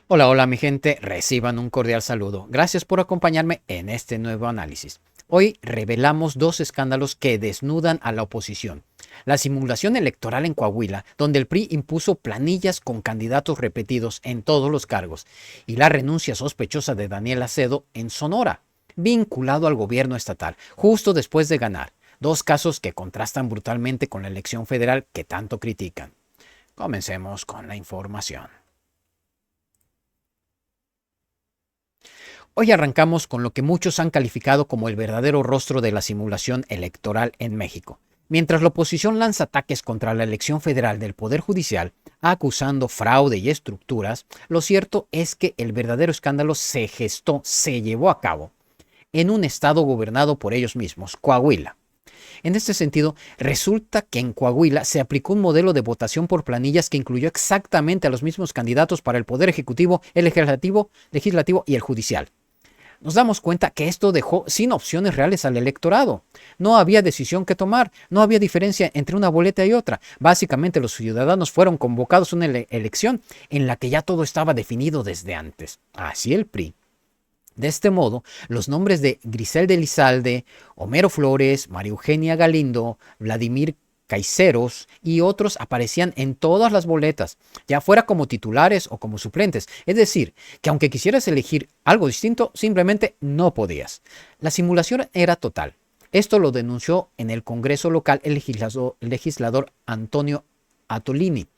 Hola, hola mi gente, reciban un cordial saludo. Gracias por acompañarme en este nuevo análisis. Hoy revelamos dos escándalos que desnudan a la oposición. La simulación electoral en Coahuila, donde el PRI impuso planillas con candidatos repetidos en todos los cargos, y la renuncia sospechosa de Daniel Acedo en Sonora, vinculado al gobierno estatal, justo después de ganar. Dos casos que contrastan brutalmente con la elección federal que tanto critican. Comencemos con la información. Hoy arrancamos con lo que muchos han calificado como el verdadero rostro de la simulación electoral en México. Mientras la oposición lanza ataques contra la elección federal del Poder Judicial, acusando fraude y estructuras, lo cierto es que el verdadero escándalo se gestó, se llevó a cabo en un estado gobernado por ellos mismos, Coahuila. En este sentido, resulta que en Coahuila se aplicó un modelo de votación por planillas que incluyó exactamente a los mismos candidatos para el Poder Ejecutivo, el Legislativo y el Judicial. Nos damos cuenta que esto dejó sin opciones reales al electorado. No había decisión que tomar, no había diferencia entre una boleta y otra. Básicamente los ciudadanos fueron convocados a una elección en la que ya todo estaba definido desde antes. Así el PRI. De este modo, los nombres de Grisel de Elizalde, Homero Flores, María Eugenia Galindo, Vladimir Caiceros y otros aparecían en todas las boletas, ya fuera como titulares o como suplentes. Es decir, que aunque quisieras elegir algo distinto, simplemente no podías. La simulación era total. Esto lo denunció en el Congreso local el legislador Antonio Atolini,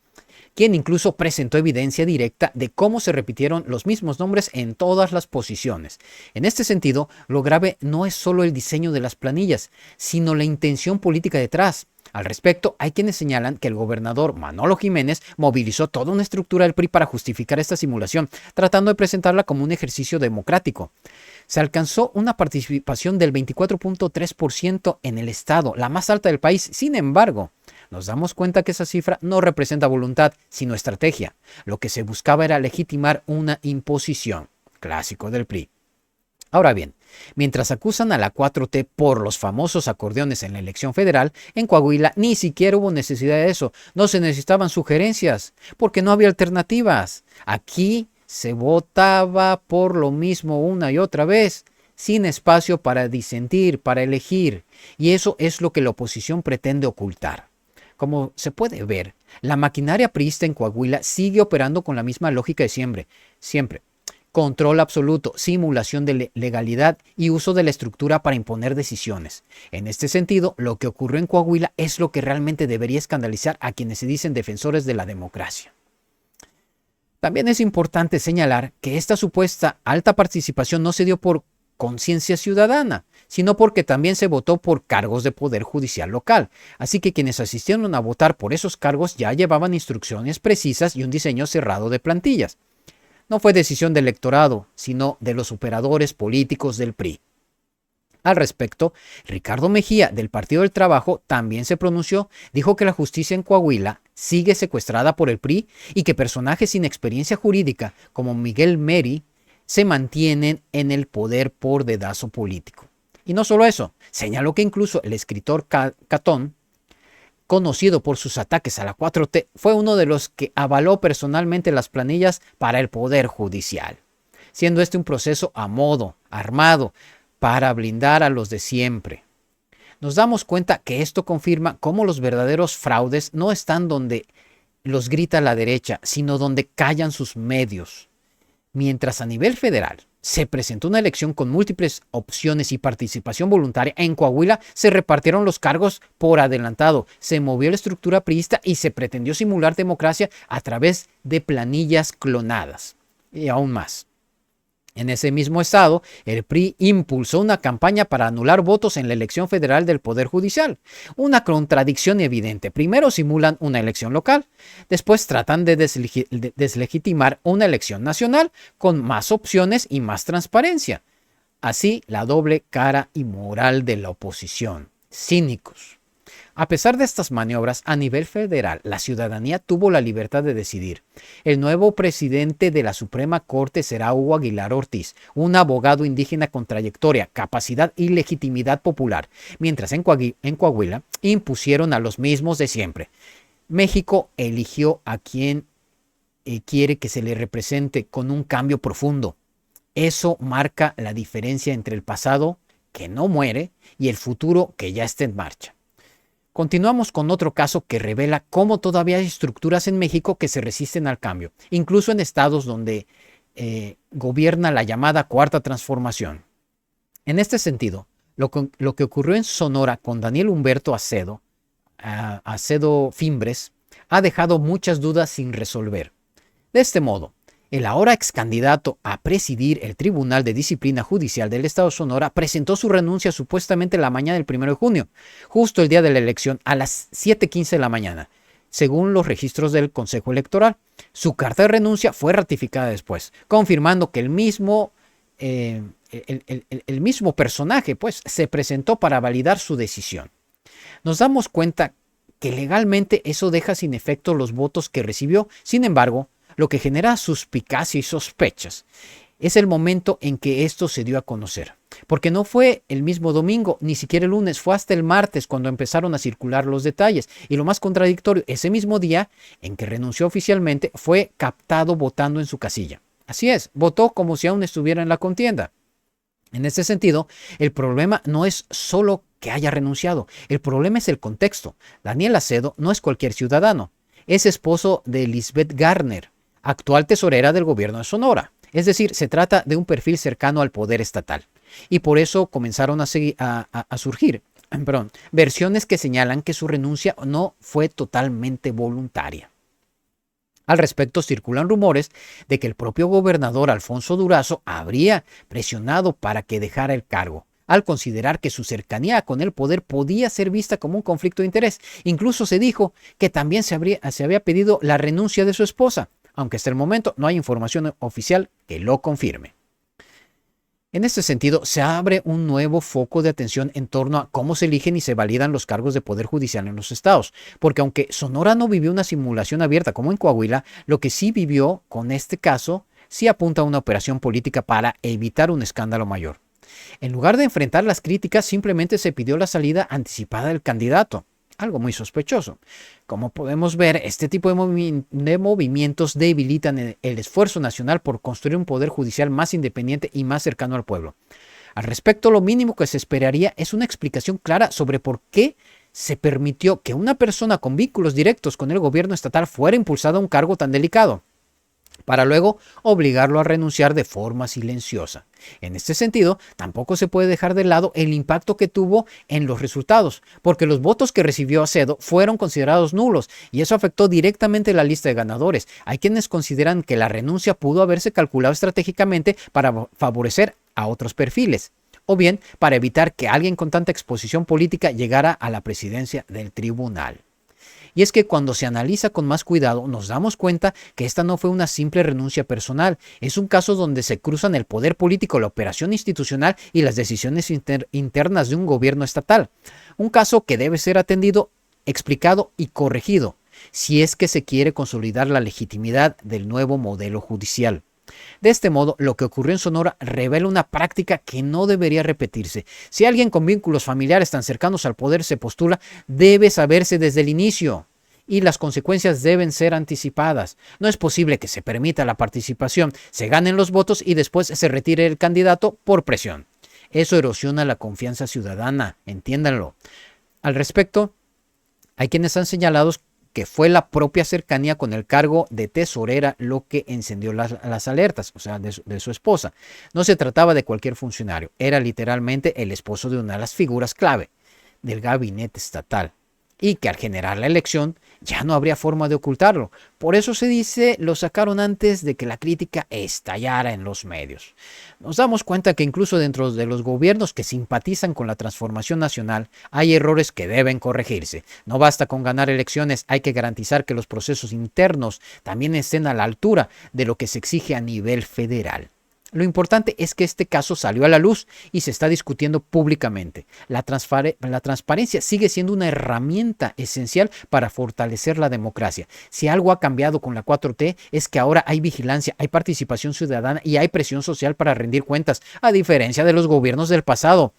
quien incluso presentó evidencia directa de cómo se repitieron los mismos nombres en todas las posiciones. En este sentido, lo grave no es solo el diseño de las planillas, sino la intención política detrás. Al respecto, hay quienes señalan que el gobernador Manolo Jiménez movilizó toda una estructura del PRI para justificar esta simulación, tratando de presentarla como un ejercicio democrático. Se alcanzó una participación del 24.3% en el estado, la más alta del país. Sin embargo, nos damos cuenta que esa cifra no representa voluntad, sino estrategia. Lo que se buscaba era legitimar una imposición, clásico del PRI. Ahora bien, mientras acusan a la 4T por los famosos acordeones en la elección federal, en Coahuila ni siquiera hubo necesidad de eso. No se necesitaban sugerencias, porque no había alternativas. Aquí se votaba por lo mismo una y otra vez, sin espacio para disentir, para elegir. Y eso es lo que la oposición pretende ocultar. Como se puede ver, la maquinaria priista en Coahuila sigue operando con la misma lógica de siempre. Control absoluto, simulación de legalidad y uso de la estructura para imponer decisiones. En este sentido, lo que ocurrió en Coahuila es lo que realmente debería escandalizar a quienes se dicen defensores de la democracia. También es importante señalar que esta supuesta alta participación no se dio por conciencia ciudadana, sino porque también se votó por cargos de poder judicial local. Así que quienes asistieron a votar por esos cargos ya llevaban instrucciones precisas y un diseño cerrado de plantillas. No fue decisión del electorado, sino de los operadores políticos del PRI. Al respecto, Ricardo Mejía, del Partido del Trabajo, también se pronunció, dijo que la justicia en Coahuila sigue secuestrada por el PRI y que personajes sin experiencia jurídica, como Miguel Meri, se mantienen en el poder por dedazo político. Y no solo eso, señaló que incluso el escritor Catón, conocido por sus ataques a la 4T, fue uno de los que avaló personalmente las planillas para el Poder Judicial, siendo este un proceso a modo, armado, para blindar a los de siempre. Nos damos cuenta que esto confirma cómo los verdaderos fraudes no están donde los grita la derecha, sino donde callan sus medios. Mientras a nivel federal se presentó una elección con múltiples opciones y participación voluntaria, en Coahuila se repartieron los cargos por adelantado, se movió la estructura priista y se pretendió simular democracia a través de planillas clonadas. Y aún más. En ese mismo estado, el PRI impulsó una campaña para anular votos en la elección federal del Poder Judicial. Una contradicción evidente. Primero simulan una elección local, después tratan de deslegitimar una elección nacional con más opciones y más transparencia. Así, la doble cara y moral de la oposición. Cínicos. A pesar de estas maniobras, a nivel federal, la ciudadanía tuvo la libertad de decidir. El nuevo presidente de la Suprema Corte será Hugo Aguilar Ortiz, un abogado indígena con trayectoria, capacidad y legitimidad popular, mientras en Coahuila impusieron a los mismos de siempre. México eligió a quien quiere que se le represente con un cambio profundo. Eso marca la diferencia entre el pasado, que no muere, y el futuro, que ya está en marcha. Continuamos con otro caso que revela cómo todavía hay estructuras en México que se resisten al cambio, incluso en estados donde gobierna la llamada Cuarta Transformación. En este sentido, lo que ocurrió en Sonora con Daniel Humberto Acedo Fimbres, ha dejado muchas dudas sin resolver. De este modo, el ahora ex candidato a presidir el Tribunal de Disciplina Judicial del Estado de Sonora presentó su renuncia supuestamente la mañana del 1 de junio, justo el día de la elección, a las 7:15 de la mañana, según los registros del Consejo Electoral. Su carta de renuncia fue ratificada después, confirmando que el mismo personaje pues, se presentó para validar su decisión. Nos damos cuenta que legalmente eso deja sin efecto los votos que recibió. Sin embargo, lo que genera suspicacia y sospechas es el momento en que esto se dio a conocer. Porque no fue el mismo domingo, ni siquiera el lunes, fue hasta el martes cuando empezaron a circular los detalles. Y lo más contradictorio, ese mismo día en que renunció oficialmente, fue captado votando en su casilla. Así es, votó como si aún estuviera en la contienda. En ese sentido, el problema no es solo que haya renunciado, el problema es el contexto. Daniel Acedo no es cualquier ciudadano, es esposo de Lisbeth Garner, actual tesorera del gobierno de Sonora. Es decir, se trata de un perfil cercano al poder estatal. Y por eso comenzaron a surgir versiones que señalan que su renuncia no fue totalmente voluntaria. Al respecto, circulan rumores de que el propio gobernador Alfonso Durazo habría presionado para que dejara el cargo, al considerar que su cercanía con el poder podía ser vista como un conflicto de interés. Incluso se dijo que también se había pedido la renuncia de su esposa, aunque hasta el momento no hay información oficial que lo confirme. En este sentido, se abre un nuevo foco de atención en torno a cómo se eligen y se validan los cargos de poder judicial en los estados, porque aunque Sonora no vivió una simulación abierta como en Coahuila, lo que sí vivió con este caso sí apunta a una operación política para evitar un escándalo mayor. En lugar de enfrentar las críticas, simplemente se pidió la salida anticipada del candidato, algo muy sospechoso. Como podemos ver, este tipo de movimientos debilitan el esfuerzo nacional por construir un poder judicial más independiente y más cercano al pueblo. Al respecto, lo mínimo que se esperaría es una explicación clara sobre por qué se permitió que una persona con vínculos directos con el gobierno estatal fuera impulsada a un cargo tan delicado, para luego obligarlo a renunciar de forma silenciosa. En este sentido, tampoco se puede dejar de lado el impacto que tuvo en los resultados, porque los votos que recibió Acedo fueron considerados nulos y eso afectó directamente la lista de ganadores. Hay quienes consideran que la renuncia pudo haberse calculado estratégicamente para favorecer a otros perfiles, o bien para evitar que alguien con tanta exposición política llegara a la presidencia del tribunal. Y es que cuando se analiza con más cuidado nos damos cuenta que esta no fue una simple renuncia personal, es un caso donde se cruzan el poder político, la operación institucional y las decisiones internas de un gobierno estatal. Un caso que debe ser atendido, explicado y corregido, si es que se quiere consolidar la legitimidad del nuevo modelo judicial. De este modo, lo que ocurrió en Sonora revela una práctica que no debería repetirse. Si alguien con vínculos familiares tan cercanos al poder se postula, debe saberse desde el inicio y las consecuencias deben ser anticipadas. No es posible que se permita la participación, se ganen los votos y después se retire el candidato por presión. Eso erosiona la confianza ciudadana, entiéndanlo. Al respecto, hay quienes han señalado que fue la propia cercanía con el cargo de tesorera lo que encendió las alertas, o sea, de su esposa. No se trataba de cualquier funcionario, era literalmente el esposo de una de las figuras clave del gabinete estatal, y que al generar la elección ya no habría forma de ocultarlo. Por eso se dice, lo sacaron antes de que la crítica estallara en los medios. Nos damos cuenta que incluso dentro de los gobiernos que simpatizan con la transformación nacional, hay errores que deben corregirse. No basta con ganar elecciones, hay que garantizar que los procesos internos también estén a la altura de lo que se exige a nivel federal. Lo importante es que este caso salió a la luz y se está discutiendo públicamente. La transparencia sigue siendo una herramienta esencial para fortalecer la democracia. Si algo ha cambiado con la 4T es que ahora hay vigilancia, hay participación ciudadana y hay presión social para rendir cuentas, a diferencia de los gobiernos del pasado.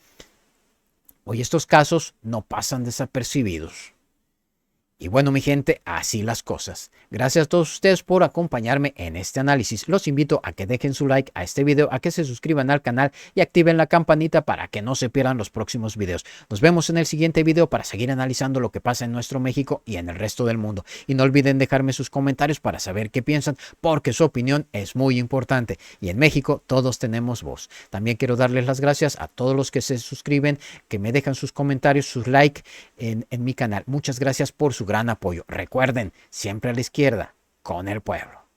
Hoy estos casos no pasan desapercibidos. Y bueno, mi gente, así las cosas. Gracias a todos ustedes por acompañarme en este análisis. Los invito a que dejen su like a este video, a que se suscriban al canal y activen la campanita para que no se pierdan los próximos videos. Nos vemos en el siguiente video para seguir analizando lo que pasa en nuestro México y en el resto del mundo. Y no olviden dejarme sus comentarios para saber qué piensan, porque su opinión es muy importante. Y en México todos tenemos voz. También quiero darles las gracias a todos los que se suscriben, que me dejan sus comentarios, sus likes en mi canal. Muchas gracias por su gran apoyo. Recuerden, siempre a la izquierda, con el pueblo.